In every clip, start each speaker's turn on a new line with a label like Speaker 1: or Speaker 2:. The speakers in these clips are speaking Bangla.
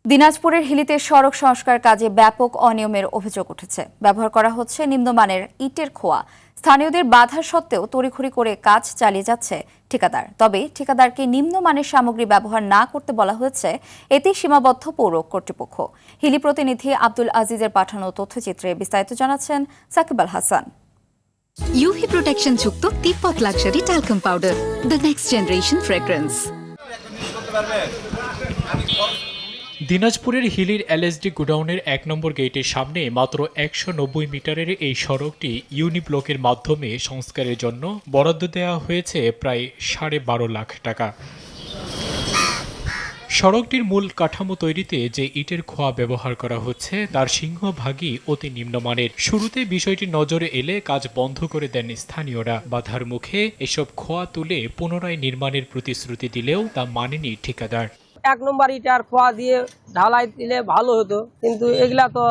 Speaker 1: দিনাজপুরের হিলিতে সড়ক সংস্কার কাজে ব্যাপক অনিয়মের অভিযোগ উঠেছে। ব্যবহার করা হচ্ছে নিম্নমানের ইটের খোয়া। স্থানীয়দের বাধা সত্ত্বেও তড়িঘড়ি করে কাজ চালিয়ে যাচ্ছে ঠিকাদার। তবে ঠিকাদারকে নিম্নমানের সামগ্রী ব্যবহার না করতে বলা হয়েছে, এতেই সীমাবদ্ধ পৌর কর্তৃপক্ষ। হিলি প্রতিনিধি আব্দুল আজিজের পাঠানো তথ্যচিত্রে বিস্তারিত জানাচ্ছেন সাকিব আল হাসান।
Speaker 2: ইউভি প্রোটেকশন যুক্ত Tibet luxury talcum powder, the next generation fragrance.
Speaker 3: দিনাজপুরের হিলির এলএসডি গোডাউনের ১ নম্বর গেটের সামনে মাত্র ১৯০ মিটারের এই সড়কটি ইউনি ব্লকের মাধ্যমে সংস্কারের জন্য বরাদ্দ দেওয়া হয়েছে প্রায় ১২.৫ লাখ টাকা। সড়কটির মূল কাঠামো তৈরিতে যে ইটের খোয়া ব্যবহার করা হচ্ছে তার সিংহভাগই অতি নিম্নমানের। শুরুতে বিষয়টি নজরে এলে কাজ বন্ধ করে দেন স্থানীয়রা। বাধার মুখে এসব খোয়া তুলে পুনরায় নির্মাণের প্রতিশ্রুতি দিলেও তা মানেনি ঠিকাদার।
Speaker 4: ১ নম্বর ইটার খোয়া দিয়ে ঢালাই দিলে ভালো হতো, কিন্তু এগুলা তো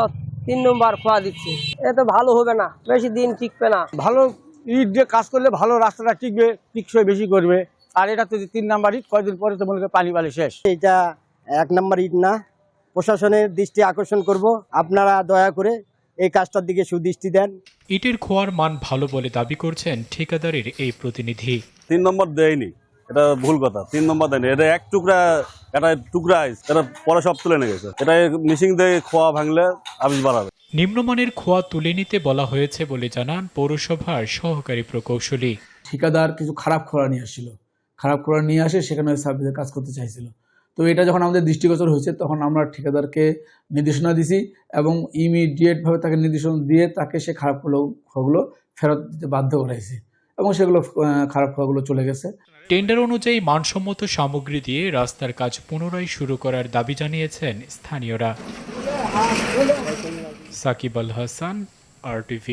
Speaker 4: ৩ নম্বর খোয়া দিচ্ছে। এ তো ভালো হবে না, বেশি দিন টিকবে না।
Speaker 5: ভালো ইট দিয়ে কাজ করলে ভালো রাস্তাটা টিকবে, টিকসই বেশি করবে। আর এটা তো ৩ নাম্বার ইট, কয়েকদিন পরে তো মনে করি পানি বালি শেষ।
Speaker 6: এটা ১ নাম্বার ইট না, প্রশাসনের দৃষ্টি আকর্ষণ করব, আপনারা দয়া করে এই কাজটার দিকে সুদৃষ্টি দেন।
Speaker 3: ইটের খোয়ার মান ভালো বলে দাবি করছেন ঠিকাদারের এই প্রতিনিধি।
Speaker 7: ৩ নম্বর দেয়নি, এটা ভুল কথা। ৩ নম্বর দেয়নি, এটা এক টুকরা, এটা টুকরা আইস, এটা পরে সব তুলে নিয়ে গেছে। এটা মিশিং দিয়ে খোয়া ভাঙলে আবিষ বাড়াবে।
Speaker 3: নিম্নমানের খোয়া তুলে নিতে বলা হয়েছে বলে জানান পৌরসভার সহকারী প্রকৌশলী।
Speaker 8: ঠিকাদার কিছু খারাপ খোঁড়া নিয়ে আসছিল, খারাপ খোঁড়া নিয়ে আসে সেখানে সার্ভিসের কাজ করতে চাইছিল। তো এটা যখন আমাদের দৃষ্টিগোচর হয়েছে তখন আমরা ঠিকাদারকে নির্দেশনা দিছি এবং ইমিডিয়েটভাবে তাকে নির্দেশনা দিয়ে তাকে সে খারাপ খোঁয়াগুলো ফেরত দিতে বাধ্য করাইছি এবং সেগুলো খারাপ খোঁয়াগুলো চলে গেছে।
Speaker 3: টেন্ডার অনুযায়ী মানসম্মত সামগ্রী দিয়ে রাস্তার কাজ পুনরায় শুরু করার দাবি জানিয়েছেন স্থানীয়রা। সাকিব আল হাসান, RTV।